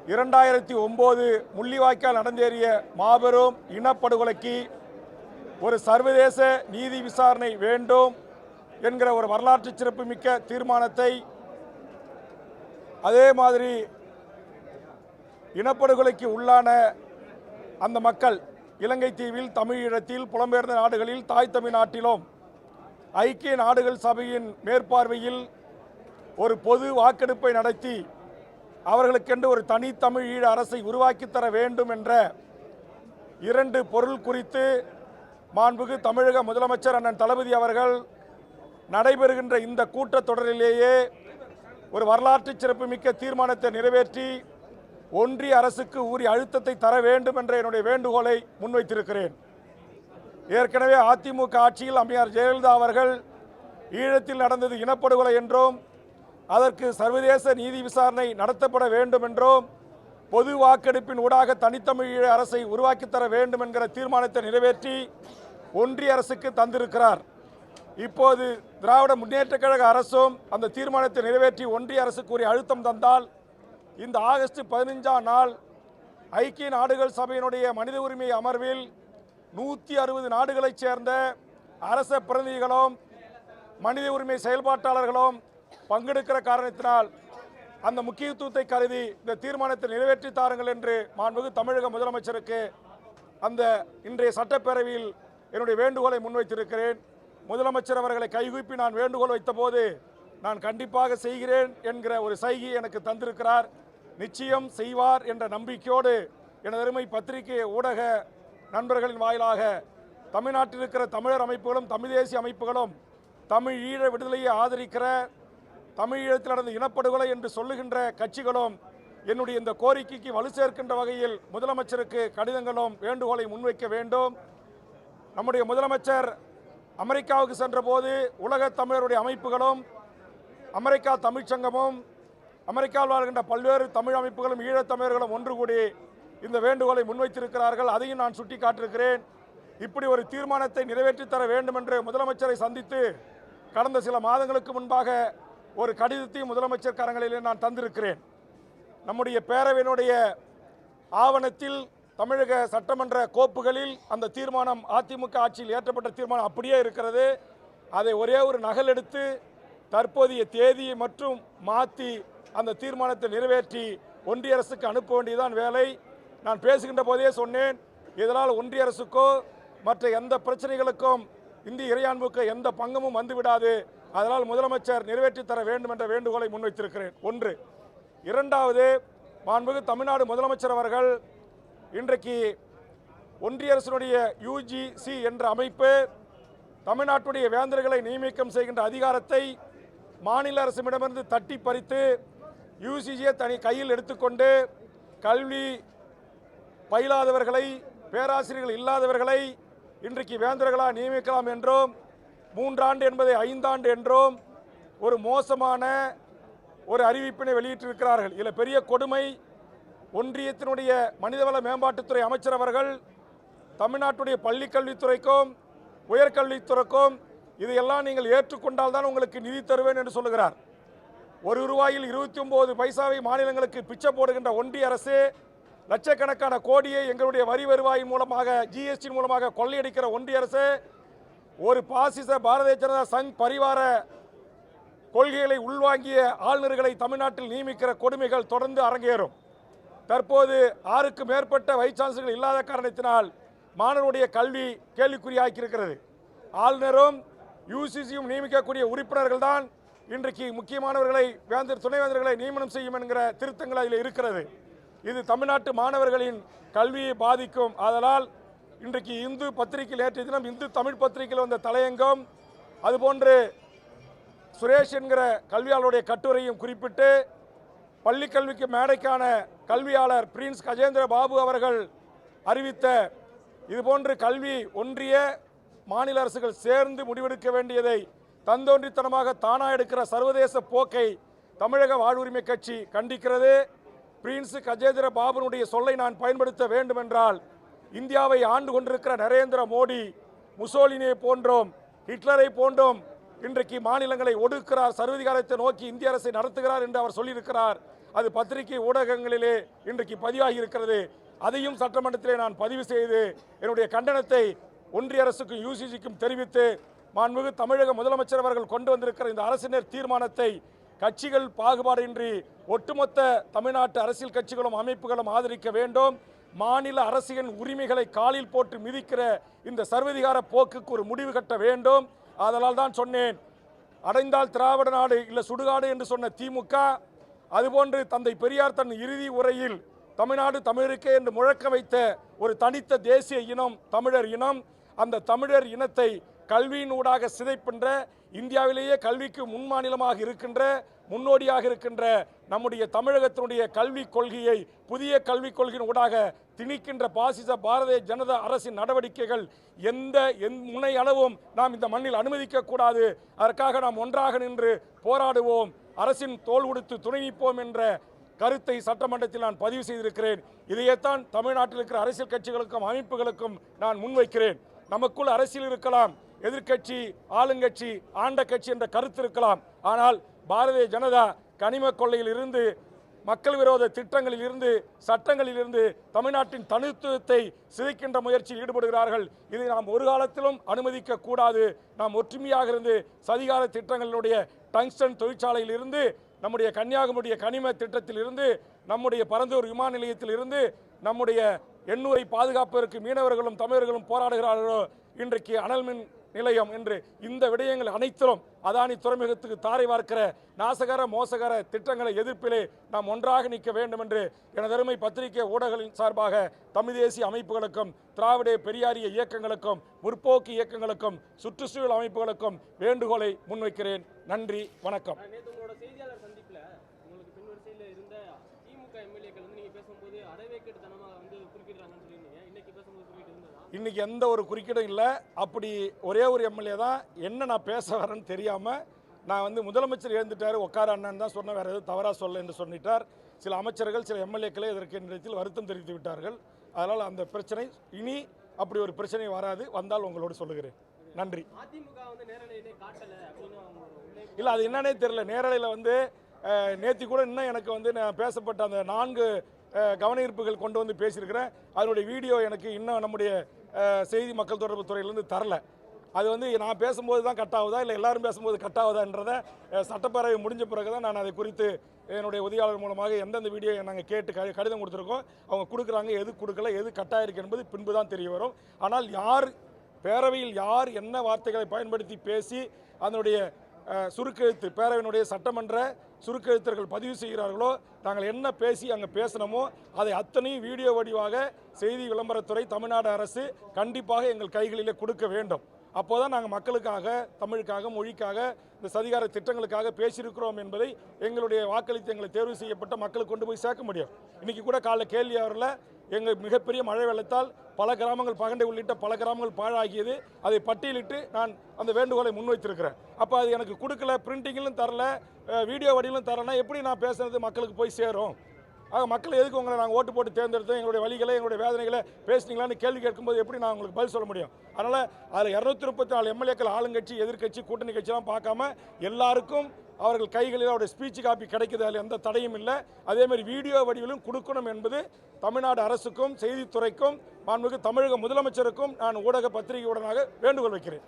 2009 முள்ளிவாய்க்கால் நடந்தேறிய மாபெரும் இனப்படுகொலைக்கு ஒரு சர்வதேச நீதி விசாரணை வேண்டும் என்கிற ஒரு வரலாற்று சிறப்புமிக்க தீர்மானத்தை, அதே மாதிரி இனப்படுகொலைக்கு உள்ளான அந்த மக்கள் இலங்கை தீவில், தமிழீழத்தில், புலம்பெயர்ந்த நாடுகளில், தாய் தமிழ்நாட்டிலும் ஐக்கிய நாடுகள் சபையின் மேற்பார்வையில் ஒரு பொது வாக்கெடுப்பை நடத்தி அவர்களுக்கென்று ஒரு தனி தமிழீழ அரசை உருவாக்கி தர வேண்டும் என்ற இரண்டு பொருள் குறித்து மாண்புமிகு தமிழக முதலமைச்சர் அண்ணன் தளபதி அவர்கள் நடைபெறுகின்ற இந்த கூட்டத்தொடரிலேயே ஒரு வரலாற்று சிறப்புமிக்க தீர்மானத்தை நிறைவேற்றி ஒன்றிய அரசுக்கு உரிய அழுத்தத்தை தர வேண்டும் என்ற என்னுடைய வேண்டுகோளை முன்வைத்திருக்கிறேன். ஏற்கனவே அதிமுக ஆட்சியில் அம்மையார் ஜெயலலிதா அவர்கள் ஈழத்தில் நடந்தது இனப்படுகொலை என்றும் அதற்கு சர்வதேச நீதி விசாரணை நடத்தப்பட வேண்டும் என்றும் பொது வாக்கெடுப்பின் ஊடாக தனித்தமிழீழ அரசை உருவாக்கி தர வேண்டும் என்கிற தீர்மானத்தை நிறைவேற்றி ஒன்றிய அரசுக்கு தந்திருக்கிறார். இப்போது திராவிட முன்னேற்றக் கழக அரசும் அந்த தீர்மானத்தை நிறைவேற்றி ஒன்றிய அரசுக்கு உரிய அழுத்தம் தந்தால் இந்த ஆகஸ்ட் 15ஆம் நாள் ஐக்கிய நாடுகள் சபையினுடைய மனித உரிமை அமர்வில் 160 நாடுகளைச் சேர்ந்த அரச பிரதிநிதிகளும் மனித உரிமை செயல்பாட்டாளர்களும் பங்கெடுக்கிற காரணத்தினால் அந்த முக்கியத்துவத்தை கருதி இந்த தீர்மானத்தை நிறைவேற்றி தாருங்கள் என்று மாண்புமிகு தமிழக முதலமைச்சருக்கு அந்த இன்றைய சட்டப்பேரவையில் என்னுடைய வேண்டுகோளை முன்வைத்திருக்கிறேன். முதலமைச்சர் அவர்களை கைகூப்பி நான் வேண்டுகோள் வைத்தபோது நான் கண்டிப்பாக செய்கிறேன் என்கிற ஒரு சைகை எனக்கு தந்திருக்கிறார். நிச்சயம் செய்வார் என்ற நம்பிக்கையோடு எனது அருமை பத்திரிகை ஊடக நண்பர்களின் வாயிலாக தமிழ்நாட்டில் இருக்கிற தமிழர் அமைப்புகளும் தமிழ் தேசிய அமைப்புகளும் தமிழ் ஈழ விடுதலையை ஆதரிக்கிற தமிழீழத்தில் நடந்த இனப்படுகொலை என்று சொல்லுகின்ற கட்சிகளும் என்னுடைய இந்த கோரிக்கைக்கு வலு சேர்க்கின்ற வகையில் முதலமைச்சருக்கு கடிதங்களும் வேண்டுகோளை முன்வைக்க வேண்டும். நம்முடைய முதலமைச்சர் அமெரிக்காவுக்கு சென்றபோது உலக தமிழருடைய அமைப்புகளும் அமெரிக்கா தமிழ்ச்சங்கமும் அமெரிக்காவில் வாழ்கின்ற பல்வேறு தமிழ் அமைப்புகளும் ஈழத்தமிழர்களும் ஒன்று கூடி இந்த வேண்டுகோளை முன்வைத்திருக்கிறார்கள். அதையும் நான் சுட்டி காட்டியிருக்கிறேன். இப்படி ஒரு தீர்மானத்தை நிறைவேற்றி தர வேண்டும் என்று முதலமைச்சரை சந்தித்து கடந்த சில மாதங்களுக்கு முன்பாக ஒரு கடிதத்தையும் முதலமைச்சர் கரங்களிலே நான் தந்திருக்கிறேன். நம்முடைய பேரவையினுடைய ஆவணத்தில் தமிழக சட்டமன்ற கோப்புகளில் அந்த தீர்மானம் அதிமுக ஆட்சியில் ஏற்றப்பட்ட தீர்மானம் அப்படியே இருக்கிறது. அதை ஒரே ஒரு நகல் எடுத்து தற்போதைய தேதியை மற்றும் மாற்றி அந்த தீர்மானத்தை நிறைவேற்றி ஒன்றிய அரசுக்கு அனுப்ப வேண்டியதுதான் வேலை. நான் பேசுகின்ற போதே சொன்னேன், இதனால் ஒன்றிய அரசுக்கோ மற்ற எந்த பிரச்சனைகளுக்கும் இந்திய இறையாண்மைக்கு எந்த பங்கமும் வந்துவிடாது. அதனால் முதலமைச்சர் நிறைவேற்றி தர வேண்டும் என்ற வேண்டுகோளை முன்வைத்திருக்கிறேன். ஒன்று. இரண்டாவது, மாண்புமிகு தமிழ்நாடு முதலமைச்சர் அவர்கள் இன்றைக்கு ஒன்றிய அரசினுடைய யுஜிசி என்ற அமைப்பு தமிழ்நாட்டுடைய வேந்தர்களை நியமிக்கம் செய்கின்ற அதிகாரத்தை மாநில அரசிடமிருந்து தட்டி பறித்து யுஜிசியை தனி கையில் எடுத்துக்கொண்டு கல்வி பயிலாதவர்களை, பேராசிரியர்கள் இல்லாதவர்களை இன்றைக்கு வேந்தர்களாக நியமிக்கலாம் என்றும் 3 ஆண்டு என்பதை 5 ஆண்டு என்றும் ஒரு மோசமான ஒரு அறிவிப்பினை வெளியிட்டிருக்கிறார்கள். இதில் பெரிய கொடுமை, ஒன்றியத்தினுடைய மனிதவள மேம்பாட்டுத்துறை அமைச்சர் அவர்கள் தமிழ்நாட்டுடைய பள்ளிக்கல்வித்துறைக்கும் உயர்கல்வித்துறைக்கும் இதையெல்லாம் நீங்கள் ஏற்றுக்கொண்டால் தான் உங்களுக்கு நிதி தருவேன் என்று சொல்லுகிறார். ₹1 29 பைசாவை மாநிலங்களுக்கு பிச்சை போடுகின்ற ஒன்றிய அரசு லட்சக்கணக்கான கோடியை எங்களுடைய வரி வருவாயின் மூலமாக ஜிஎஸ்டி மூலமாக கொள்ளையடிக்கிற ஒன்றிய அரசு ஒரு பாசிச பாரதிய ஜனதா சங் பரிவார கொள்கைகளை உள்வாங்கிய ஆளுநர்களை தமிழ்நாட்டில் நியமிக்கிற கொடுமைகள் தொடர்ந்து அரங்கேறும். தற்போது 6க்கும் மேற்பட்ட வைஸ் சான்சலர்கள் இல்லாத காரணத்தினால் மாணவருடைய கல்வி கேள்விக்குறியாக்கியிருக்கிறது. ஆளுநரும் யுசிசியும் நியமிக்கக்கூடிய உறுப்பினர்கள் தான் இன்றைக்கு முக்கியமானவர்களை துணைவேந்தர்களை நியமனம் செய்யும் என்கிற திருத்தங்கள் அதில் இருக்கிறது. இது தமிழ்நாட்டு மாணவர்களின் கல்வியை பாதிக்கும். அதனால் இன்றைக்கு இந்து பத்திரிகையில் நேற்றைய தினம் இந்து தமிழ் பத்திரிகையில் வந்த தலையங்கம், அதுபோன்று சுரேஷ் என்கிற கல்வியாளருடைய கட்டுரையும் குறிப்பிட்டு பள்ளிக்கல்விக்கு மேடைக்கான கல்வியாளர் பிரின்ஸ் கஜேந்திர பாபு அவர்கள் அறிவித்த இதுபோன்று கல்வி ஒன்றிய மாநில அரசுகள் சேர்ந்து முடிவெடுக்க வேண்டியதை தந்தோன்றித்தனமாக தானா எடுக்கிற சர்வதேச போக்கை தமிழக வாழ்வுரிமை கட்சி கண்டிக்கிறது. பிரின்ஸ் கஜேந்திர பாபுனுடைய சொல்லை நான் பயன்படுத்த வேண்டும் என்றால், இந்தியாவை ஆண்டு கொண்டிருக்கிற நரேந்திர மோடி முசோலினியை போன்றோம் ஹிட்லரை போன்றோம் இன்றைக்கு மாநிலங்களை ஒடுக்கிறார், சர்வதிகாரத்தை நோக்கி இந்திய அரசை நடத்துகிறார் என்று அவர் சொல்லியிருக்கிறார். அது பத்திரிகை ஊடகங்களிலே இன்றைக்கு பதிவாகி இருக்கிறது. அதையும் சட்டமன்றத்திலே நான் பதிவு செய்து என்னுடைய கண்டனத்தை ஒன்றிய அரசுக்கும் யூசிசிக்கும் தெரிவித்து மாண்புமிகு தமிழக முதலமைச்சர் அவர்கள் கொண்டு வந்திருக்கிற இந்த அரசினர் தீர்மானத்தை கட்சிகள் பாகுபாடின்றி ஒட்டுமொத்த தமிழ்நாட்டு அரசியல் கட்சிகளும் அமைப்புகளும் ஆதரிக்க வேண்டும். மாநில அரசின் உரிமைகளை காலில் போட்டு மிதிக்கிற இந்த சர்வதிகார போக்குக்கு ஒரு முடிவு கட்ட வேண்டும். அதனால் தான் சொன்னேன், அடைந்தால் திராவிட நாடு இல்லை சுடுகாடு என்று சொன்ன திமுக, அதுபோன்று தந்தை பெரியார் தன் இறுதி உரையில் தமிழ்நாடு தமிழருக்கே என்று முழக்க வைத்த ஒரு தனித்த தேசிய இனம் தமிழர் இனம், அந்த தமிழர் இனத்தை கல்வியினூடாக சிதைக்கின்ற, இந்தியாவிலேயே கல்விக்கு முன்மாநிலமாக இருக்கின்ற, முன்னோடியாக இருக்கின்ற நம்முடைய தமிழகத்தினுடைய கல்விக் கொள்கையை புதிய கல்விக் கொள்கையின் ஊடாக திணிக்கின்ற பாசிச பாரதிய ஜனதா அரசின் நடவடிக்கைகள் எந்த முனை அளவும் நாம் இந்த மண்ணில் அனுமதிக்க கூடாது. அதற்காக நாம் ஒன்றாக நின்று போராடுவோம், அரசின் தோள் கொடுத்து துணை நிற்போம் என்ற கருத்தை சட்டமன்றத்தில் நான் பதிவு செய்திருக்கிறேன். இதையேத்தான் தமிழ்நாட்டில் இருக்கிற அரசியல் கட்சிகளுக்கும் அமைப்புகளுக்கும் நான் முன்வைக்கிறேன். நமக்குள் அரசியல் இருக்கலாம், எதிர்க்கட்சி, ஆளுங்கட்சி, ஆண்ட கட்சி என்ற கருத்து இருக்கலாம். ஆனால் பாரதிய ஜனதா கனிம கொள்ளையில் இருந்து, மக்கள் விரோத திட்டங்களில் இருந்து, சட்டங்களில் இருந்து தமிழ்நாட்டின் தனித்துவத்தை சிதைக்கின்ற முயற்சியில் ஈடுபடுகிறார்கள். இதை நாம் ஒரு காலத்திலும் அனுமதிக்க கூடாது. நாம் ஒற்றுமையாக இருந்து சதிகார திட்டங்களினுடைய டங்ஸ்டன் தொழிற்சாலையில் இருந்து, நம்முடைய கன்னியாகுமரி கனிம திட்டத்தில் இருந்து, நம்முடைய பரந்தூர் விமான நிலையத்தில் இருந்து, நம்முடைய எண்ணூரை பாதுகாப்பதற்கு மீனவர்களும் தமிழர்களும் போராடுகிறார்களோ, இன்றைக்கு அனல் மின் நிலையம் என்று இந்த விடயங்கள் அனைத்திலும் அதானி துறைமுகத்துக்கு தாரை வார்க்கிற நாசகர மோசகர திட்டங்களை எதிர்ப்பிலே நாம் ஒன்றாக நிற்க வேண்டும் என்று எனதருமை பத்திரிகை ஊடகங்களின் சார்பாக தமிழ் தேசிய அமைப்புகளுக்கும், திராவிட பெரியாரிய இயக்கங்களுக்கும், முற்போக்கு இயக்கங்களுக்கும், சுற்றுச்சூழல் அமைப்புகளுக்கும் வேண்டுகோளை முன்வைக்கிறேன். நன்றி, வணக்கம். இன்னைக்கு எந்த ஒரு குறுக்கீடும் இல்லை. அப்படி ஒரே ஒரு எம்எல்ஏ தான் என்ன நான் பேச வரேன்னு தெரியாமல் நான் முதலமைச்சர் எழுந்துட்டார் உட்கார அண்ணன் தான் சொன்ன, வேறு எதுவும் தவறாக சொல்ல என்று சொல்லிட்டார். சில அமைச்சர்கள் சில எம்எல்ஏக்களே இதற்கு நேரத்தில் வருத்தம் தெரிவித்து விட்டார்கள். அதனால் அந்த பிரச்சனை இனி அப்படி ஒரு பிரச்சனை வராது. வந்தால் உங்களோடு சொல்லுகிறேன். நன்றி. இல்லை, அது என்னன்னே தெரியல. நேரலையில் நேற்று கூட இன்னும் எனக்கு நான் பேசப்பட்ட அந்த 4 கவன ஈர்ப்புகள் கொண்டு வந்து பேசியிருக்கிறேன். அதனுடைய வீடியோ எனக்கு இன்னும் நம்முடைய செய்தி மக்கள் தொடர்பு துறையிலேருந்து தரல. அது நான் பேசும்போது தான் கட் ஆகுதா இல்லை எல்லாரும் பேசும்போது கட் ஆகுதான்றதை சட்டப்பேரவை முடிஞ்ச பிறகு தான் நான் அதை குறித்து என்னுடைய உதவியாளர் மூலமாக எந்தெந்த வீடியோ நாங்கள் கேட்டு கடிதம் கொடுத்துருக்கோம், அவங்க கொடுக்குறாங்க, எது கொடுக்கல, எது கட்டாயிருக்கு என்பது பின்பு தான் தெரிய வரும். ஆனால் யார் பேரவையில் யார் என்ன வார்த்தைகளை பயன்படுத்தி பேசி அதனுடைய சுருக்கெழுத்து பேரவையினுடைய சட்டமன்ற சுருக்கெழுத்தர்கள் பதிவு செய்கிறார்களோ, நாங்கள் என்ன பேசி அங்கே பேசினோமோ அதை அத்தனையும் வீடியோ வடிவாக செய்தி விளம்பரத்துறை தமிழ்நாடு அரசு கண்டிப்பாக எங்கள் கைகளிலே கொடுக்க வேண்டும். அப்போ தான் நாங்கள் மக்களுக்காக, தமிழுக்காக, மொழிக்காக, இந்த சதிகார திட்டங்களுக்காக பேசியிருக்கிறோம் என்பதை எங்களுடைய வாக்களித்து எங்களை தேர்வு செய்யப்பட்ட மக்களுக்கு கொண்டு போய் சேர்க்க முடியும். இன்றைக்கி கூட காலைல கேள்வி அவரில் எங்கள் மிகப்பெரிய மழை வெள்ளத்தால் பல கிராமங்கள், பகண்டை உள்ளிட்ட பல கிராமங்கள் பாழாகியது, அதை பட்டியலிட்டு நான் அந்த வேண்டுகோளை முன்வைத்திருக்கிறேன். அப்போ அது எனக்கு கொடுக்கல, பிரிண்டிங்கிலும் தரல, வீடியோ வடிவிலும் தரலன்னா எப்படி நான் பேசுறது மக்களுக்கு போய் சேரும்? ஆக மக்கள் எதுக்கு உங்களை நாங்கள் ஓட்டு போட்டு தேர்ந்தெடுத்தோம், எங்களுடைய வழிகளை, எங்களுடைய வேதனைகளை பேசுனீங்களான்னு கேள்வி கேட்கும்போது எப்படி நான் உங்களுக்கு பதில் சொல்ல முடியும்? அதனால் அதில் 234 எம்எல்ஏக்கள் ஆளுங்கட்சி, எதிர்க்கட்சி, கூட்டணி கட்சியெல்லாம் பார்க்காம எல்லாருக்கும் அவர்கள் கைகளில் அவருடைய ஸ்பீச் காப்பி கிடைக்குது, அதில் எந்த தடையும் இல்லை. அதேமாதிரி வீடியோ வடிவிலும் கொடுக்கணும் என்பது தமிழ்நாடு அரசுக்கும், செய்தித்துறைக்கும், மாண்புமிகு தமிழக முதலமைச்சருக்கும் நான் ஊடக பத்திரிகையுடனாக வேண்டுகோள் வைக்கிறேன்.